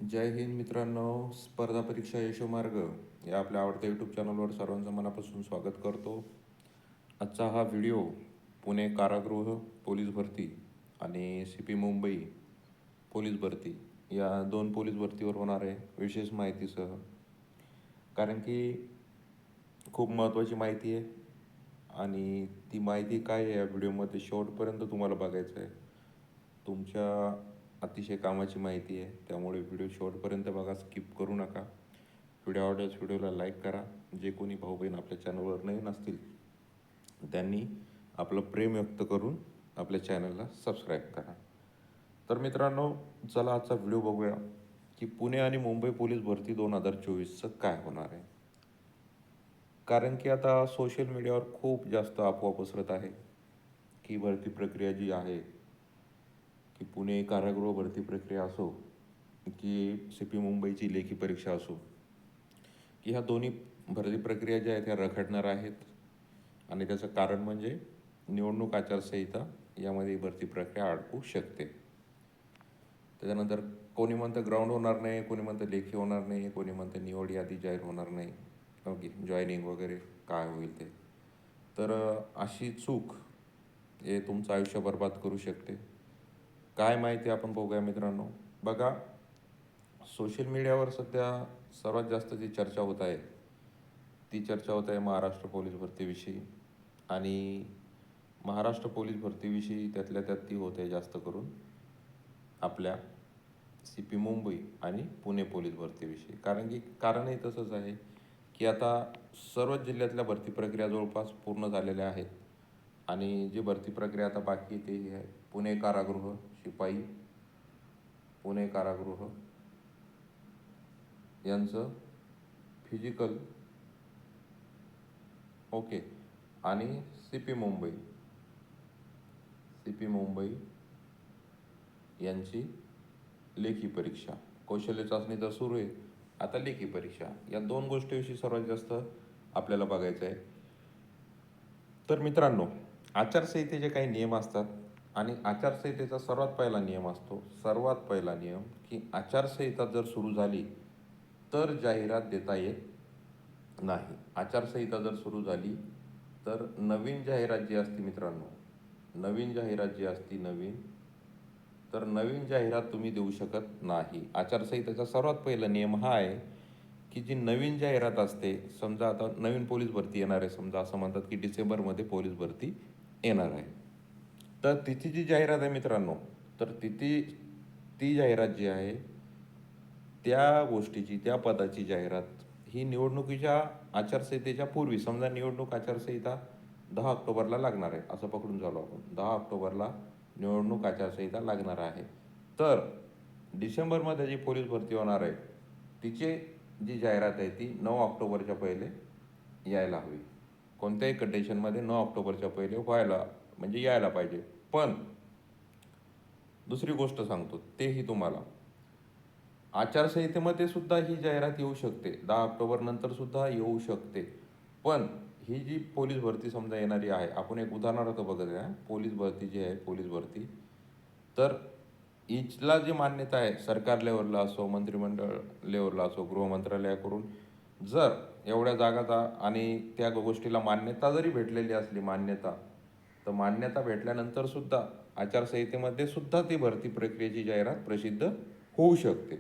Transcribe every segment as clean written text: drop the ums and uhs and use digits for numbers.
जय हिंद मित्रांनो. स्पर्धा परीक्षा यशोमार्ग या आपल्या आवडत्या यूट्यूब चॅनलवर सर्वांचं मनापासून स्वागत करतो. आजचा हा व्हिडिओ पुणे कारागृह पोलीस भरती आणि CP मुंबई पोलीस भरती या दोन पोलीस भरतीवर होणार आहे विशेष माहितीसह. कारण की खूप महत्त्वाची माहिती आहे आणि ती माहिती काय आहे या व्हिडिओमध्ये शेवटपर्यंत तुम्हाला बघायचं आहे. तुमच्या अतिशय कामाची माहिती आहे, त्यामुळे व्हिडिओ शेवटपर्यंत बघा, स्किप करू नका. व्हिडिओ आवडल्यास व्हिडिओला लाईक करा. जे कोणी भाऊ बहीण आपल्या चॅनलवर नवीन असतील त्यांनी आपलं प्रेम व्यक्त करून आपल्या चॅनलला सबस्क्राईब करा. तर मित्रांनो, चला आजचा व्हिडिओ बघूया की पुणे आणि मुंबई पोलीस भरती 2024चं काय होणार आहे. कारण की आता सोशल मीडियावर खूप जास्त अफवा पसरत आहे की भरती प्रक्रिया जी आहे की पुणे कारागृह भरती प्रक्रिया असो की CP मुंबईची लेखी परीक्षा असो, की ह्या दोन्ही भरती प्रक्रिया ज्या आहेत ह्या रखडणार आहेत. आणि त्याचं कारण म्हणजे निवडणूक आचारसंहिता यामध्ये भरती प्रक्रिया अडकू शकते. त्याच्यानंतर कोणी म्हणतं ग्राउंड होणार नाही, कोणी म्हणतं लेखी होणार नाही, कोणी म्हणतं निवड यादी जाहीर होणार नाही, ओके जॉईनिंग वगैरे काय होईल ते. तर अशी चूक हे तुमचं आयुष्य बर्बाद करू शकते. काय माहिती आपण बघूया मित्रांनो. बघा, सोशल मीडियावर सध्या सर्वात जास्त जी चर्चा होत आहे ती चर्चा होत आहे महाराष्ट्र पोलीस भरतीविषयी. आणि महाराष्ट्र पोलीस भरतीविषयी त्यातल्या त्यात ती होते जास्त करून आपल्या CP मुंबई आणि पुणे पोलीस भरतीविषयी. कारण की कारणही तसंच आहे की आता सर्वच जिल्ह्यातल्या भरती प्रक्रिया जवळपास पूर्ण झालेल्या आहेत. आणि जी भरती प्रक्रिया आता बाकी ते ही आहे पुणे कारागृह शिपाई, पुणे कारागृह यांचं फिजिकल, ओके, आणि CP मुंबई यांची लेखी परीक्षा. कौशल्य चाचणी तर सुरू आहे, आता लेखी परीक्षा. या दोन गोष्टीविषयी सर्वात जास्त आपल्याला बघायचं आहे. तर मित्रांनो, आचारसंहितेचे काही नियम असतात आणि आचारसंहितेचा सर्वात पहिला नियम की आचारसंहिता जर सुरू झाली तर जाहिरात देता येत नाही. आचारसंहिता जर सुरू झाली तर नवीन जाहिरात जी असते मित्रांनो, नवीन जाहिरात तुम्ही देऊ शकत नाही. आचारसंहितेचा सर्वात पहिला नियम हा आहे की जी नवीन जाहिरात असते, समजा आता नवीन पोलीस भरती येणार आहे, समजा असं म्हणतात की डिसेंबरमध्ये पोलीस भरती येणार आहे, तर तिची जी जाहिरात आहे मित्रांनो, तर ती जाहिरात जी आहे त्या गोष्टीची, त्या पदाची जाहिरात ही निवडणुकीच्या आचारसंहितेच्या पूर्वी, समजा निवडणूक आचारसंहिता 10 ऑक्टोबरला लागणार आहे असं पकडून चालू आपण, 10 ऑक्टोबरला निवडणूक आचारसंहिता लागणार आहे, तर डिसेंबरमध्ये जी पोलीस भरती होणार आहे तिची जी जाहिरात आहे ती 9 ऑक्टोबरच्या पहिले यायला हवी. कोणत्याही कंडिशनमध्ये 9 ऑक्टोबरच्या पहिले म्हणजे यायला पाहिजे. पण दुसरी गोष्ट सांगतो तेही तुम्हाला, आचारसंहितेमध्ये सुद्धा ही जाहिरात येऊ शकते, 10 ऑक्टोबर नंतर सुद्धा येऊ शकते. पण ही जी पोलीस भरती समजा येणारी आहे, आपण एक उदाहरणार्थ बघत आहे, पोलीस भरती जी आहे पोलीस भरती, तर हिचला जी मान्यता आहे सरकार लेवलला असो, मंत्रिमंडळ लेवलला असो, गृहमंत्रालयाकडून जर एवढ्या जागा आणि त्या गोष्टीला मान्यता जरी भेटलेली असली, तर मान्यता भेटल्यानंतर सुद्धा आचारसंहितेमध्ये सुद्धा ती भरती प्रक्रियेची जाहिरात प्रसिद्ध होऊ शकते.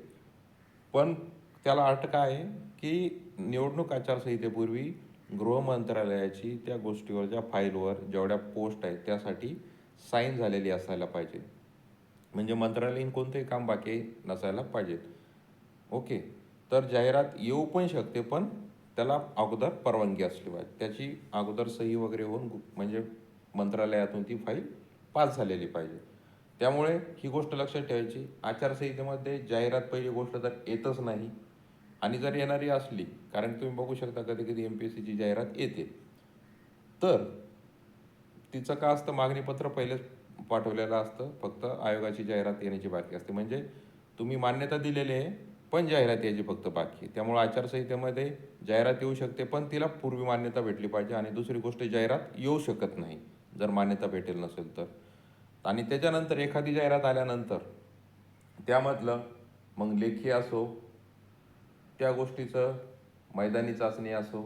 पण त्याला अट काय आहे की निवडणूक आचारसंहितेपूर्वी गृहमंत्रालयाची त्या गोष्टीवर, ज्या फाईलवर जेवढ्या पोस्ट आहेत त्यासाठी साईन झालेली असायला पाहिजे. म्हणजे मंत्रालयीन कोणतेही काम बाकी नसायला पाहिजेत. ओके, तर जाहिरात येऊ पण शकते, पण त्याला अगोदर परवानगी असली पाहिजे, त्याची अगोदर सही वगैरे होऊन म्हणजे मंत्रालयातून ती फाईल पास झालेली पाहिजे. त्यामुळे ही गोष्ट लक्षात ठेवायची, आचारसंहितेमध्ये जाहिरात पहिली गोष्ट तर येतच नाही. आणि जर येणारी असली, कारण तुम्ही बघू शकता कधी कधी MPSCची जाहिरात येते, तर तिचं का असतं, मागणीपत्र पहिलेच पाठवलेलं असतं, फक्त आयोगाची जाहिरात येण्याची बाकी असते. म्हणजे तुम्ही मान्यता दिलेली आहे पण जाहिरात यायची फक्त बाकी आहे. त्यामुळे आचारसंहितेमध्ये जाहिरात येऊ शकते पण तिला पूर्वी मान्यता भेटली पाहिजे. आणि दुसरी गोष्ट, जाहिरात येऊ शकत नाही जर मान्यता भेटेल नसेल तर. आणि त्याच्यानंतर एखादी जाहिरात आल्यानंतर त्यामधलं मग लेखी असो, त्या गोष्टीचं मैदानी चाचणी असो,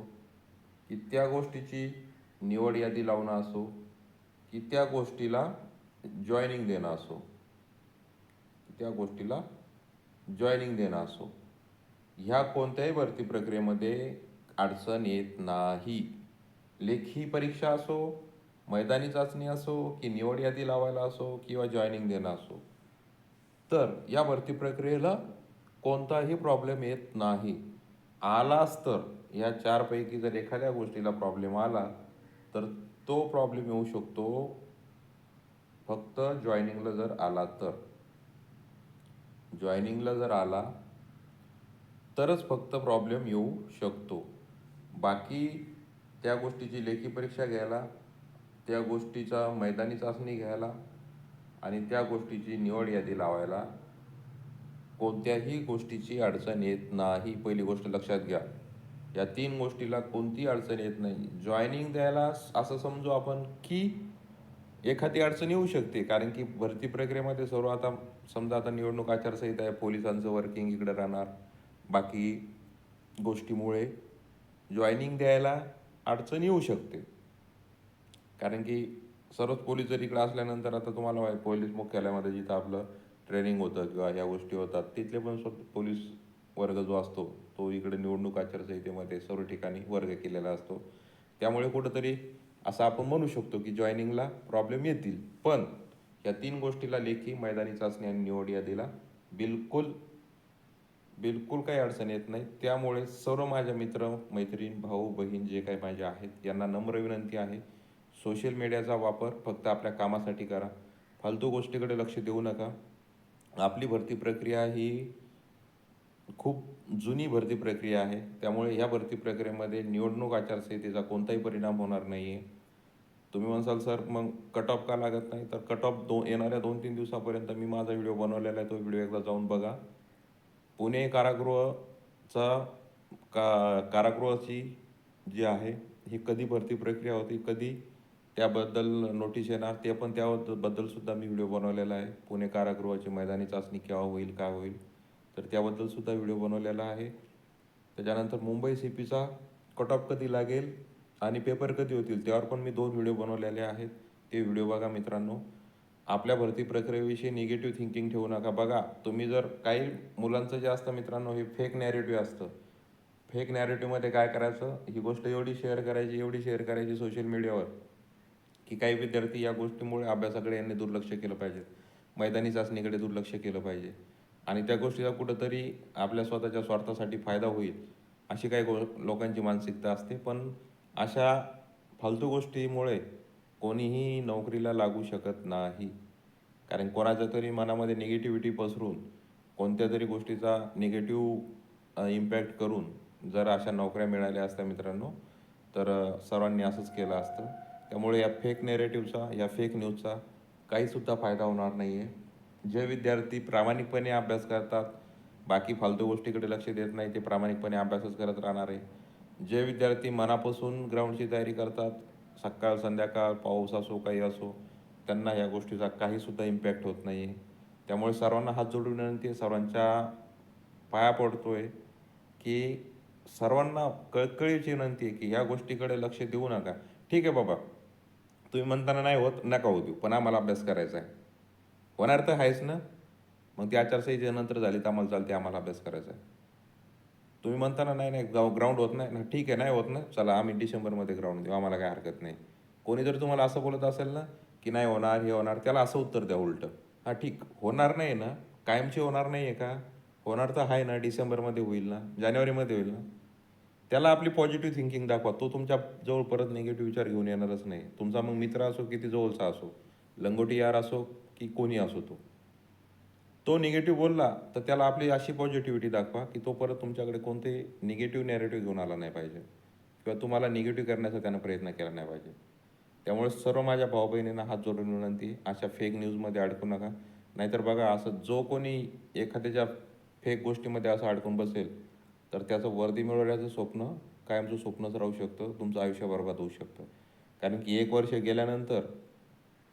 की त्या गोष्टीची निवड यादी लावणं असो, की त्या गोष्टीला जॉईनिंग देणं असो, त्या गोष्टीला जॉईनिंग देणं असो, ह्या कोणत्याही भरती प्रक्रियेमध्ये अडचण येत नाही. लेखी परीक्षा असो, मैदानी चाचणी असो, की निवड यादी लावायला असो किंवा जॉईनिंग देणं असो, तर या भरती प्रक्रियेला कोणताही प्रॉब्लेम येत नाही. आलाच तर या चारपैकी जर एखाद्या गोष्टीला प्रॉब्लेम आला तर तो प्रॉब्लेम येऊ शकतो फक्त जॉईनिंगला जर आला तर. जॉईनिंगला जर आला तरच फक्त प्रॉब्लेम येऊ शकतो. बाकी त्या गोष्टीची लेखी परीक्षा घ्यायला, त्या गोष्टीचा मैदानी चाचणी घ्यायला आणि त्या गोष्टीची निवड यादी लावायला कोणत्याही गोष्टीची अडचण येत नाही. पहिली गोष्ट लक्षात घ्या. या 3 गोष्टीला कोणतीही अडचण येत नाही. जॉईनिंग द्यायला असं समजू आपण की एखादी अडचण येऊ शकते, कारण की भरती प्रक्रियेमध्ये सर्व आता समजा आता निवडणूक आचारसंहिता आहे, पोलिसांचं वर्किंग इकडे राहणार, बाकी गोष्टीमुळे जॉईनिंग द्यायला अडचण येऊ शकते. कारण की सर्वच पोलीस जर इकडे असल्यानंतर आता तुम्हाला पोलीस मुख्यालयामध्ये जिथं आपलं ट्रेनिंग होतं किंवा ह्या गोष्टी होतात, तिथले पण स्वतः पोलीस वर्ग जो असतो तो इकडे निवडणूक आचारसंहितेमध्ये सर्व ठिकाणी वर्ग केलेला असतो. त्यामुळे कुठंतरी असं आपण म्हणू शकतो की जॉईनिंगला प्रॉब्लेम येतील. पण या 3 गोष्टीला लेखी, मैदानी चाचणी आणि निवड यादीला बिलकुल बिलकुल काही अडचण येत नाही. त्यामुळे सर्व माझ्या मित्र, मैत्रीण, भाऊ, बहीण जे काही माझे आहेत यांना नम्र विनंती आहे, सोशल मीडियाचा वापर फक्त आपल्या कामासाठी करा. फालतू गोष्टीकडे लक्ष देऊ नका. आपली भरती प्रक्रिया ही खूप जुनी भरती प्रक्रिया आहे. त्यामुळे ह्या भरती प्रक्रियेमध्ये निवडणूक आचारसंहितेचा कोणताही परिणाम होणार नाही आहे. तुम्ही म्हणसाल सर मग कट ऑफ का लागत नाही, तर कट ऑफ येणाऱ्या 2-3 दिवसापर्यंत मी माझा व्हिडिओ बनवलेला आहे, तो व्हिडिओ एकदा जाऊन बघा. पुणे कारागृहाचा कारागृहाची जी आहे ही कधी भरती प्रक्रिया होती, कधी त्याबद्दल नोटीस येणार, ते पण त्याबद्दल सुद्धा मी व्हिडिओ बनवलेला आहे. पुणे कारागृहाची मैदानी चाचणी केव्हा होईल, काय होईल, तर त्याबद्दल सुद्धा व्हिडिओ बनवलेला आहे. त्याच्यानंतर मुंबई CPचा कट ऑफ कधी लागेल आणि पेपर कधी होतील त्यावर पण मी 2 व्हिडिओ बनवलेले आहेत. ते व्हिडिओ बघा मित्रांनो. आपल्या भरती प्रक्रियेविषयी निगेटिव्ह थिंकिंग ठेवू नका. बघा, तुम्ही जर काही मुलांचं जे असतं मित्रांनो, हे फेक नॅरेटिव्ह असतं. फेक नॅरेटिव्हमध्ये काय करायचं, ही गोष्ट एवढी शेअर करायची सोशल मीडियावर, की काही विद्यार्थी या गोष्टीमुळे अभ्यासाकडे यांनी दुर्लक्ष केलं पाहिजे, मैदानी चाचणीकडे दुर्लक्ष केलं पाहिजे आणि त्या गोष्टीचा कुठंतरी आपल्या स्वतःच्या स्वार्थासाठी फायदा होईल, अशी काही लोकांची मानसिकता असते. पण अशा फालतू गोष्टीमुळे कोणीही नोकरीला लागू शकत नाही. कारण कोणाच्या तरी मनामध्ये निगेटिव्हिटी पसरून, कोणत्या तरी गोष्टीचा निगेटिव्ह इम्पॅक्ट करून जर अशा नोकऱ्या मिळाल्या असत्या मित्रांनो, तर सर्वांनी असंच केलं असतं. त्यामुळे या फेक नेरेटिव्हचा, या फेक न्यूजचा काहीसुद्धा फायदा होणार नाही आहे. जे विद्यार्थी प्रामाणिकपणे अभ्यास करतात, बाकी फालतू गोष्टीकडे लक्ष देत नाही, ते प्रामाणिकपणे अभ्यासच करत राहणार आहे. जे विद्यार्थी मनापासून ग्राउंडची तयारी करतात, सकाळ संध्याकाळ पाऊस असो काही असो, त्यांना या गोष्टीचा काहीसुद्धा इम्पॅक्ट होत नाही आहे. त्यामुळे सर्वांना हात जोडून विनंती आहे, सर्वांच्या पाया पडतोय की सर्वांना कळकळीची विनंती आहे की ह्या गोष्टीकडे लक्ष देऊ नका. ठीक आहे बाबा, तुम्ही म्हणताना नाही होत, नका होऊ देऊ, पण आम्हाला अभ्यास करायचा आहे. होणार तर आहेच ना. मग ती आचारसंहितेनंतर झाली तर आम्हाला चालते, आम्हाला अभ्यास करायचा आहे. तुम्ही म्हणताना नाही नाही ग्राउंड होत नाही ना, ठीक आहे नाही होत ना, चला आम्ही डिसेंबरमध्ये ग्राउंड देऊ, आम्हाला काय हरकत नाही. कोणी जर तुम्हाला असं बोलत असेल ना की नाही होणार, हे होणार, त्याला असं उत्तर द्या उलटं, हां ठीक होणार नाही ना, कायमची होणार नाही आहे का, होणार तर आहे ना, डिसेंबरमध्ये होईल ना, जानेवारीमध्ये होईल ना. त्याला आपली पॉझिटिव्ह थिंकिंग दाखवा. तो तुमच्या जवळ परत निगेटिव्ह विचार घेऊन येणारच नाही. तुमचा मग मित्र असो, किती जवळचा असो, लंगोटी यार असो की कोणी असो, तो निगेटिव्ह बोलला तर त्याला आपली अशी पॉझिटिव्हिटी दाखवा की तो परत तुमच्याकडे कोणतेही निगेटिव्ह नॅरेटिव्ह घेऊन आला नाही पाहिजे किंवा तुम्हाला निगेटिव्ह करण्याचा त्यानं प्रयत्न केला नाही पाहिजे. त्यामुळे सर्व माझ्या भाऊ बहिणींना हात जोडून विनंती, अशा फेक न्यूजमध्ये अडकू नका. नाहीतर बघा, असं जो कोणी एखाद्याच्या फेक गोष्टीमध्ये असं अडकून बसेल तर त्याचं वर्दी मिळवण्याचं स्वप्न कायमचं स्वप्नच राहू शकतं, तुमचं आयुष्य बरबाद होऊ शकतं. कारण की 1 वर्ष गेल्यानंतर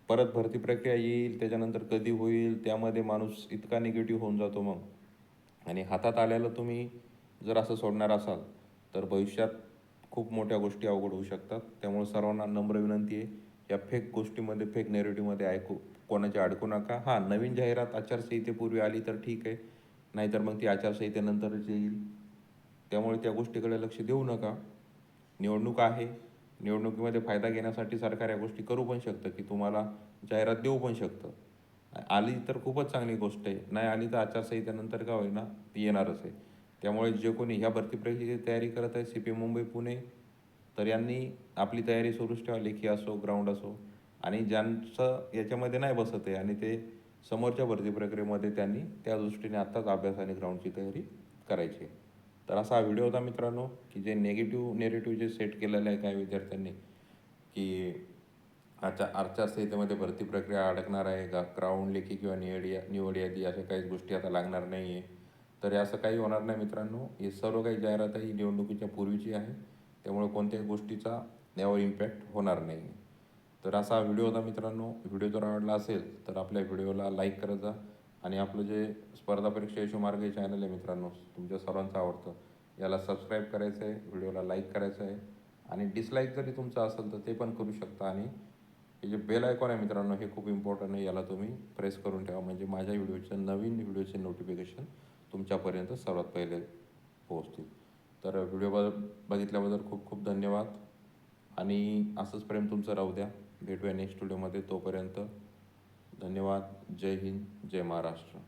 परत भरती प्रक्रिया येईल, त्याच्यानंतर कधी होईल, त्यामध्ये माणूस इतका निगेटिव्ह होऊन जातो मग. आणि हातात आल्याला तुम्ही जर असं सोडणार असाल तर भविष्यात खूप मोठ्या गोष्टी अवघड होऊ शकतात. त्यामुळे सर्वांना नम्र विनंती आहे, या फेक गोष्टीमध्ये, फेक नेरेटिव्हमध्ये कोणाचे अडकू नका. हां, नवीन जाहिरात आचारसंहितेपूर्वी आली तर ठीक आहे, नाहीतर मग ती आचारसंहितेनंतरच येईल. त्यामुळे त्या गोष्टीकडे लक्ष देऊ नका. निवडणूक आहे, निवडणुकीमध्ये फायदा घेण्यासाठी सरकार या गोष्टी करू पण शकतं, की तुम्हाला जाहिरात देऊ पण शकतं. आली तर खूपच चांगली गोष्ट आहे, नाही आली तर आचारसंहितेनंतर का होईना ती येणारच आहे. त्यामुळे जे कोणी ह्या भरती परीक्षेची तयारी करत आहे, CP मुंबई पुणे, तर यांनी आपली तयारी सुरूच ठेवा, लेखी असो, ग्राउंड असो. आणि ज्यांचं याच्यामध्ये नाही बसत आहे आणि ते समोरच्या भरती प्रक्रियेमध्ये, त्यांनी त्या दृष्टीने आत्ताच अभ्यास आणि ग्राउंडची तयारी करायची आहे. तर असा हा व्हिडिओ होता मित्रांनो, की जे नेरेटिव्ह जे सेट केलेलं आहे काही विद्यार्थ्यांनी, की आचारसंहितेमध्ये भरती प्रक्रिया अडकणार आहे का, ग्राउंड, लेखी किंवा निवड यादी अशा काहीच गोष्टी आता लागणार नाही आहे. तर असं काही होणार नाही मित्रांनो. हे सर्व काही जाहिरात ही निवडणुकीच्या पूर्वीची आहे, त्यामुळे कोणत्याही गोष्टीचा यावर इम्पॅक्ट होणार नाही. तर असा हा व्हिडिओ होता मित्रांनो. व्हिडिओ जर आवडला असेल तर आपल्या व्हिडिओला लाईक करत जा. आणि आपलं जे स्पर्धा परीक्षा यशोमार्ग हे चॅनल आहे मित्रांनो, तुमच्या सर्वांचं आवडतं, याला सबस्क्राईब करायचं आहे, व्हिडिओला लाईक करायचं आहे. आणि डिसलाईक जरी तुमचं असेल तर ते पण करू शकता. आणि हे जे बेल आयकॉन आहे मित्रांनो, हे खूप इम्पॉर्टंट आहे, याला तुम्ही प्रेस करून ठेवा, म्हणजे माझ्या नवीन व्हिडिओचे नोटिफिकेशन तुमच्यापर्यंत सर्वात पहिले पोहोचतील. तर व्हिडिओ बघितल्याबद्दल खूप खूप धन्यवाद. आणि असंच प्रेम तुमचं राहू द्या. भेटूया नेक्स्ट व्हिडिओमध्ये. तोपर्यंत धन्यवाद. जय हिंद, जय महाराष्ट्र.